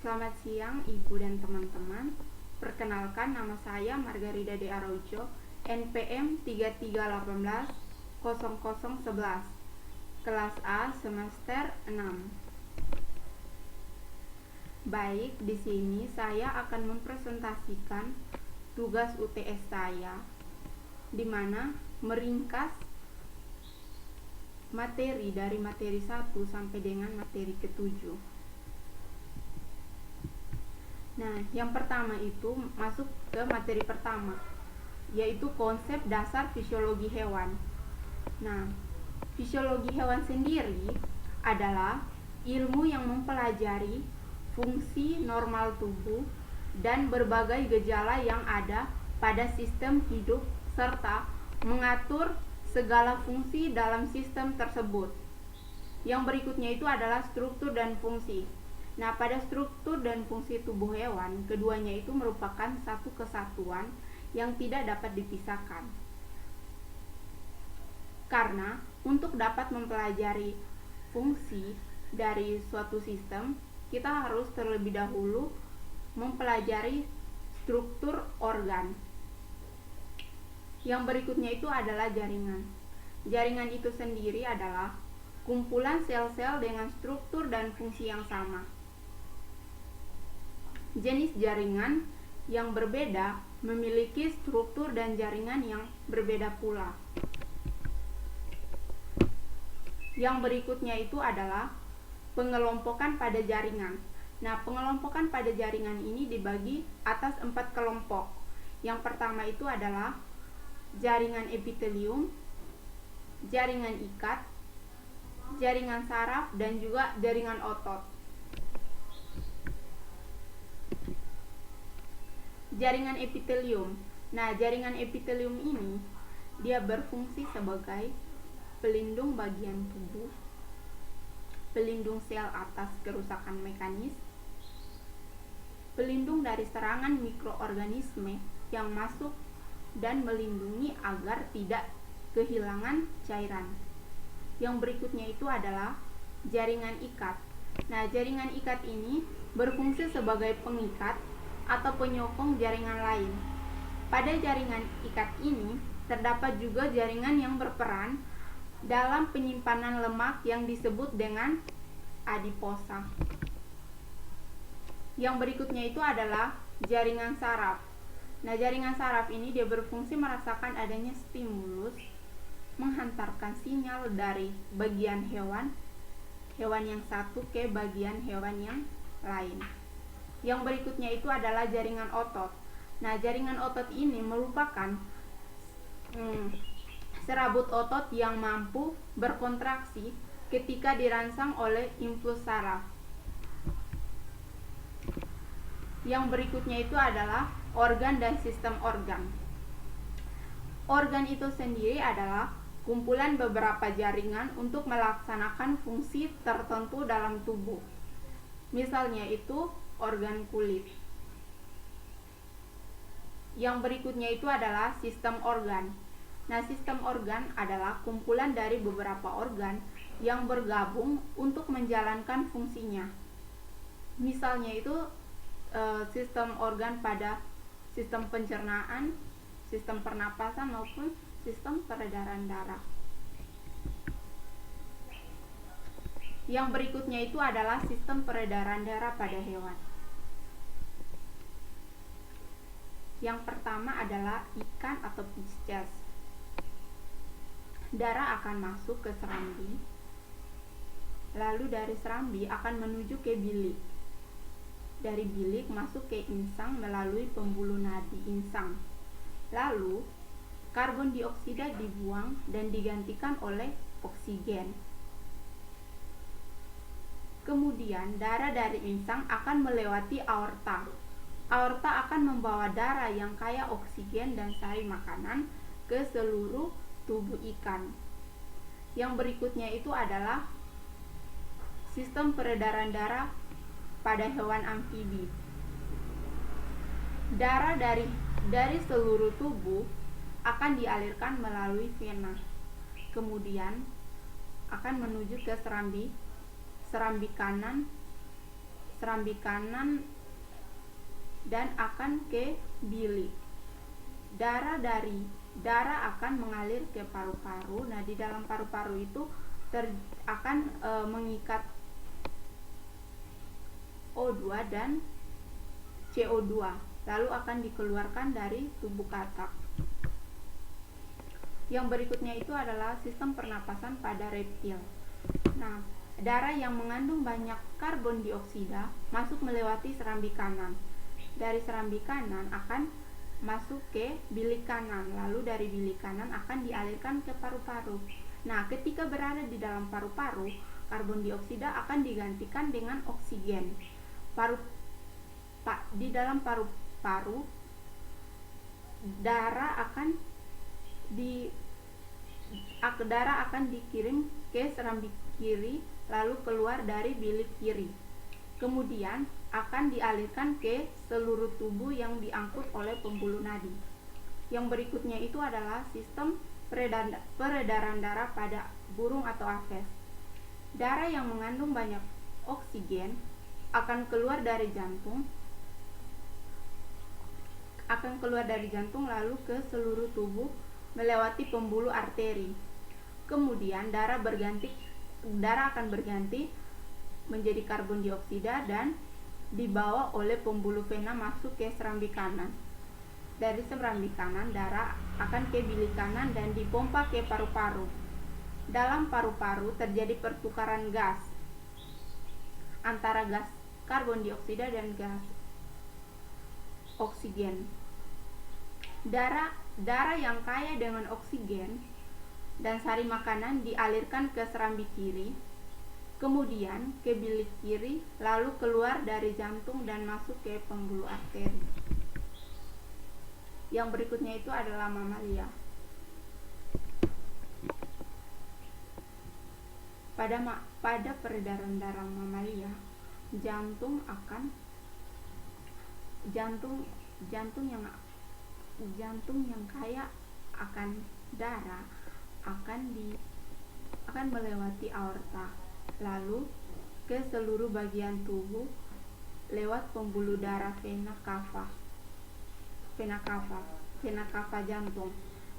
Selamat siang Ibu dan teman-teman. Perkenalkan, nama saya Margarida de Araujo, NPM 33180011, kelas A semester 6. Baik, di sini saya akan mempresentasikan tugas UTS saya, di mana meringkas materi dari materi 1 sampai dengan materi ke-7. Nah, yang pertama itu masuk ke materi pertama, yaitu konsep dasar fisiologi hewan. Nah, fisiologi hewan sendiri adalah ilmu yang mempelajari fungsi normal tubuh dan berbagai gejala yang ada pada sistem hidup serta mengatur segala fungsi dalam sistem tersebut. Yang berikutnya itu adalah struktur dan fungsi. Nah, pada struktur dan fungsi tubuh hewan, keduanya itu merupakan satu kesatuan yang tidak dapat dipisahkan. Karena untuk dapat mempelajari fungsi dari suatu sistem, kita harus terlebih dahulu mempelajari struktur organ. Yang berikutnya itu adalah jaringan. Jaringan itu sendiri adalah kumpulan sel-sel dengan struktur dan fungsi yang sama. Jenis jaringan yang berbeda memiliki struktur dan jaringan yang berbeda pula. Yang berikutnya itu adalah pengelompokan pada jaringan. Nah, pengelompokan pada jaringan ini dibagi atas 4 kelompok. Yang pertama itu adalah jaringan epitelium, jaringan ikat, jaringan saraf, dan juga jaringan otot. Jaringan epitelium. Nah, jaringan epitelium ini dia berfungsi sebagai pelindung bagian tubuh, pelindung sel atas kerusakan mekanis, pelindung dari serangan mikroorganisme yang masuk, dan melindungi agar tidak kehilangan cairan. Yang berikutnya itu adalah jaringan ikat. Nah, jaringan ikat ini berfungsi sebagai pengikat atau penyokong jaringan lain. Pada jaringan ikat ini terdapat juga jaringan yang berperan dalam penyimpanan lemak yang disebut dengan adiposa. Yang berikutnya itu adalah jaringan saraf. Nah, jaringan saraf ini dia berfungsi merasakan adanya stimulus, menghantarkan sinyal dari bagian hewan yang satu ke bagian hewan yang lain. Yang berikutnya itu adalah jaringan otot. Nah, jaringan otot ini merupakan serabut otot yang mampu berkontraksi ketika dirangsang oleh impuls saraf. Yang berikutnya itu adalah organ dan sistem organ. Organ itu sendiri adalah kumpulan beberapa jaringan untuk melaksanakan fungsi tertentu dalam tubuh. Misalnya itu organ kulit. Yang berikutnya itu adalah sistem organ. Nah, sistem organ adalah kumpulan dari beberapa organ yang bergabung untuk menjalankan fungsinya. Misalnya itu sistem organ pada sistem pencernaan, sistem pernapasan maupun sistem peredaran darah. Yang berikutnya itu adalah sistem peredaran darah pada hewan. Yang pertama adalah ikan atau pisces. Darah akan masuk ke serambi, lalu dari serambi akan menuju ke bilik. Dari bilik masuk ke insang melalui pembuluh nadi insang. Lalu karbon dioksida dibuang dan digantikan oleh oksigen. Kemudian darah dari insang akan melewati aorta. Aorta akan membawa darah yang kaya oksigen dan sari makanan ke seluruh tubuh ikan. Yang berikutnya itu adalah sistem peredaran darah pada hewan amfibi. Darah dari seluruh tubuh akan dialirkan melalui vena. Kemudian akan menuju ke serambi kanan serambi kanan dan akan ke bilik. Darah akan mengalir ke paru-paru. Nah, di dalam paru-paru itu akan mengikat O2 dan CO2, lalu akan dikeluarkan dari tubuh katak. Yang berikutnya itu adalah sistem pernapasan pada reptil. Nah, darah yang mengandung banyak karbon dioksida masuk melewati serambi kanan. Dari serambi kanan akan masuk ke bilik kanan, lalu dari bilik kanan akan dialirkan ke paru-paru. Nah, ketika berada di dalam paru-paru, karbon dioksida akan digantikan dengan oksigen. Di dalam paru-paru, darah akan dikirim ke serambi kiri, lalu keluar dari bilik kiri. Kemudian akan dialirkan ke seluruh tubuh yang diangkut oleh pembuluh nadi. Yang berikutnya itu adalah sistem peredaran darah pada burung atau aves. Darah yang mengandung banyak oksigen akan keluar dari jantung lalu ke seluruh tubuh melewati pembuluh arteri. Kemudian darah akan berganti menjadi karbon dioksida dan dibawa oleh pembuluh vena masuk ke serambi kanan. Dari serambi kanan, darah akan ke bilik kanan dan dipompa ke paru-paru. Dalam paru-paru terjadi pertukaran gas antara gas karbon dioksida dan gas oksigen. Darah yang kaya dengan oksigen dan sari makanan dialirkan ke serambi kiri, kemudian ke bilik kiri, lalu keluar dari jantung dan masuk ke pembuluh arteri. Yang berikutnya itu adalah mamalia. Pada peredaran darah mamalia, jantung yang kaya akan darah akan melewati aorta, lalu ke seluruh bagian tubuh lewat pembuluh darah vena cava jantung.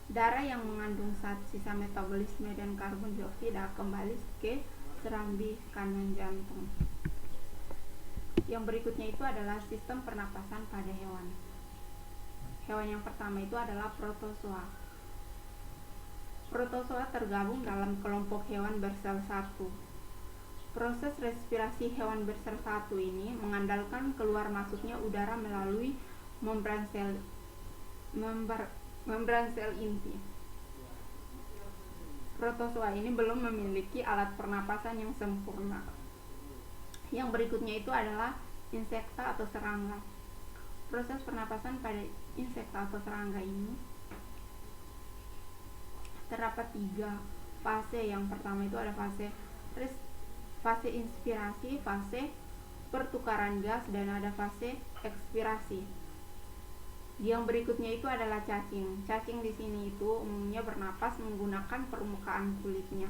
Darah yang mengandung zat sisa metabolisme dan karbon dioksida kembali ke serambi kanan jantung. Yang berikutnya itu adalah sistem pernapasan pada hewan. Hewan yang pertama itu adalah protozoa. Protozoa tergabung dalam kelompok hewan bersel satu. Proses respirasi hewan bersel satu ini mengandalkan keluar masuknya udara melalui membran sel inti. Protozoa ini belum memiliki alat pernapasan yang sempurna. Yang berikutnya itu adalah insekta atau serangga. Proses pernapasan pada insekta atau serangga ini terdapat 3 fase. Yang pertama itu ada fase inspirasi, fase pertukaran gas, dan ada fase ekspirasi. Yang berikutnya itu adalah cacing. Cacing di sini itu umumnya bernapas menggunakan permukaan kulitnya.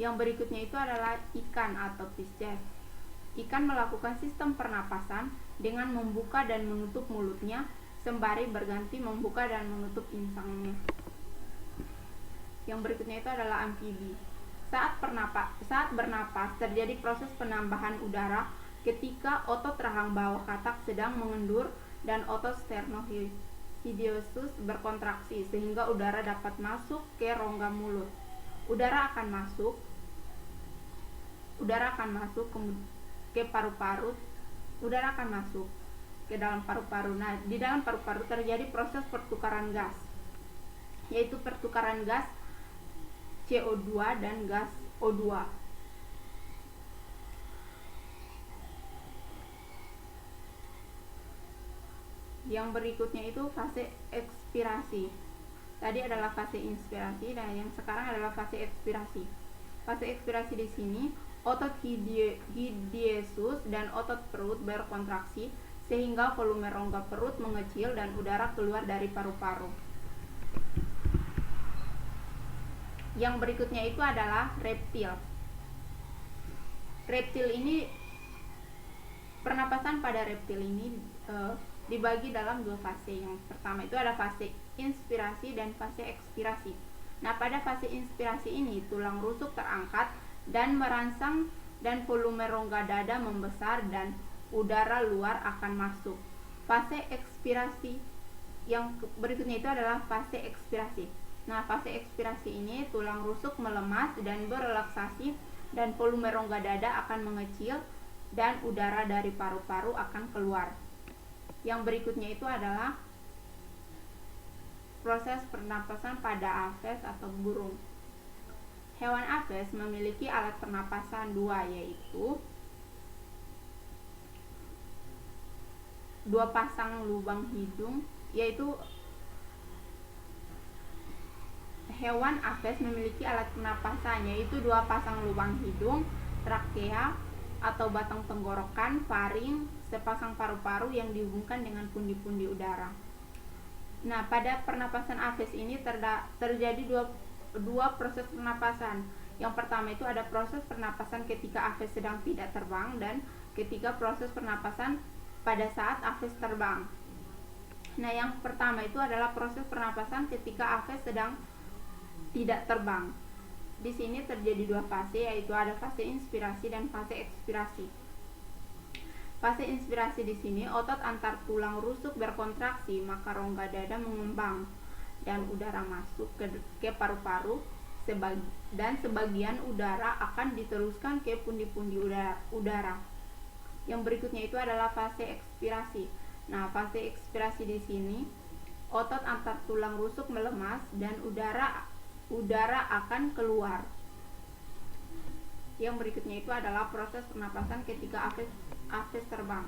Yang berikutnya itu adalah ikan atau Pisces. Ikan melakukan sistem pernapasan dengan membuka dan menutup mulutnya sembari berganti membuka dan menutup insangnya. Yang berikutnya itu adalah amfibi. Saat bernapas terjadi proses penambahan udara ketika otot rahang bawah katak sedang mengendur dan otot sternocleidomastoid berkontraksi sehingga udara dapat masuk ke rongga mulut. Udara akan masuk ke paru-paru. Udara akan masuk ke dalam paru-paru. Nah, di dalam paru-paru terjadi proses pertukaran gas, yaitu pertukaran gas CO2 dan gas O2. Yang berikutnya itu fase ekspirasi. Tadi adalah fase inspirasi dan yang sekarang adalah fase ekspirasi. Fase ekspirasi di sini otot hidiesus dan otot perut berkontraksi sehingga volume rongga perut mengecil dan udara keluar dari paru-paru. Yang berikutnya itu adalah reptil. Reptil ini Pernapasan pada reptil ini dibagi dalam dua fase. Yang pertama itu ada fase inspirasi dan fase ekspirasi. Nah, pada fase inspirasi ini tulang rusuk terangkat dan merangsang dan volume rongga dada membesar dan udara luar akan masuk. Fase ekspirasi yang berikutnya itu adalah fase ekspirasi. Nah, fase ekspirasi ini tulang rusuk melemas dan berelaksasi dan volume rongga dada akan mengecil dan udara dari paru-paru akan keluar. Yang berikutnya itu adalah proses pernapasan pada aves atau burung. Hewan aves memiliki alat pernapasan dua, yaitu dua pasang lubang hidung, yaitu hewan aves memiliki alat pernapasan yaitu dua pasang lubang hidung, trakea atau batang tenggorokan, faring, sepasang paru-paru yang dihubungkan dengan pundi-pundi udara. Nah, pada pernapasan aves ini terjadi dua proses pernapasan. Yang pertama itu ada proses pernapasan ketika aves sedang tidak terbang dan ketika proses pernapasan pada saat aves terbang. Nah, yang pertama itu adalah proses pernapasan ketika aves sedang tidak terbang. Di sini terjadi dua fase, yaitu ada fase inspirasi dan fase ekspirasi. Fase inspirasi di sini otot antar tulang rusuk berkontraksi, maka rongga dada mengembang dan udara masuk ke paru-paru dan sebagian udara akan diteruskan ke pundi-pundi udara. Yang berikutnya itu adalah fase ekspirasi. Nah, fase ekspirasi di sini otot antar tulang rusuk melemas dan udara akan keluar. Yang berikutnya itu adalah proses pernapasan ketika aves terbang.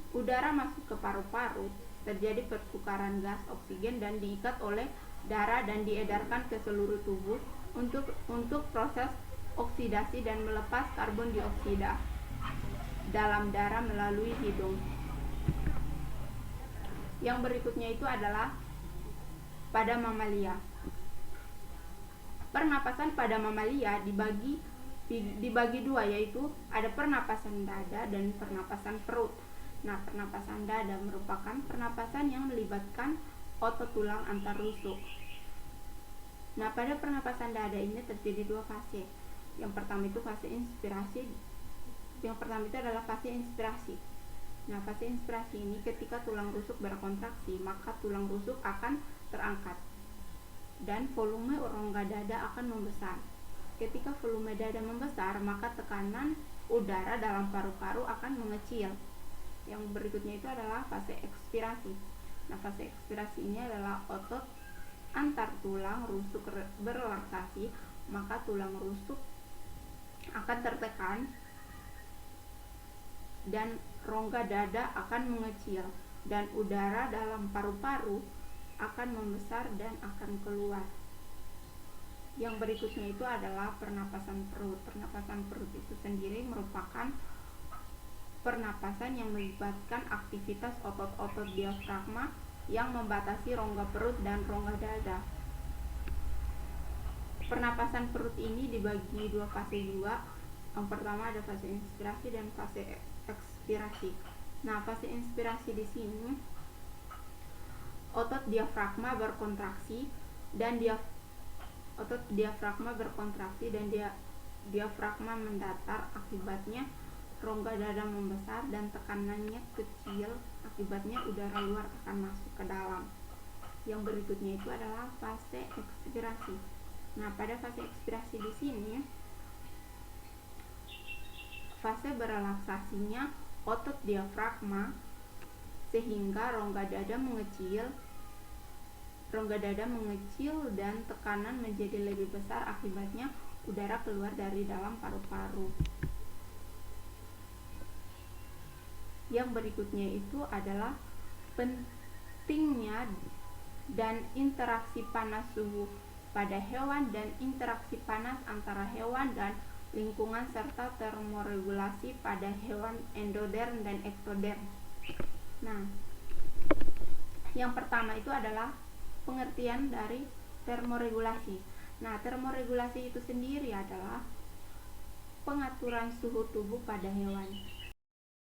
Udara masuk ke paru-paru, terjadi pertukaran gas oksigen dan diikat oleh darah dan diedarkan ke seluruh tubuh untuk proses oksidasi dan melepas karbon dioksida dalam darah melalui hidung. Yang berikutnya itu adalah pada mamalia. Pernapasan pada mamalia dibagi dua, yaitu ada pernapasan dada dan pernapasan perut. Nah, pernapasan dada merupakan pernapasan yang melibatkan otot tulang antar rusuk. Nah, pada pernapasan dada ini terjadi dua fase. Yang pertama itu fase inspirasi. Yang pertama itu adalah fase inspirasi. Nah, fase inspirasi ini ketika tulang rusuk berkontraksi, maka tulang rusuk akan terangkat dan volume rongga dada akan membesar. Ketika volume dada membesar, maka tekanan udara dalam paru-paru akan mengecil. Yang berikutnya itu adalah fase ekspirasi. Nah, fase ekspirasi ini adalah otot antar tulang rusuk berelaksasi, maka tulang rusuk akan tertekan dan rongga dada akan mengecil dan udara dalam paru-paru akan membesar dan akan keluar. Yang berikutnya itu adalah pernapasan perut. Pernapasan perut itu sendiri merupakan pernapasan yang melibatkan aktivitas otot-otot diafragma yang membatasi rongga perut dan rongga dada. Pernapasan perut ini dibagi dua fase juga. Yang pertama ada fase inspirasi dan fase ekspirasi. Nah, fase inspirasi di sini otot diafragma berkontraksi dan diafragma mendatar, akibatnya rongga dada membesar dan tekanannya kecil, akibatnya udara luar akan masuk ke dalam. Yang berikutnya itu adalah fase ekspirasi. Nah, pada fase ekspirasi di sini fase berelaksasinya otot diafragma sehingga rongga dada mengecil dan tekanan menjadi lebih besar, akibatnya udara keluar dari dalam paru-paru. Yang berikutnya itu adalah pentingnya dan interaksi panas suhu pada hewan dan interaksi panas antara hewan dan lingkungan serta termoregulasi pada hewan endoderm dan ektoderm. Nah, yang pertama itu adalah pengertian dari termoregulasi. Nah, termoregulasi itu sendiri adalah pengaturan suhu tubuh pada hewan.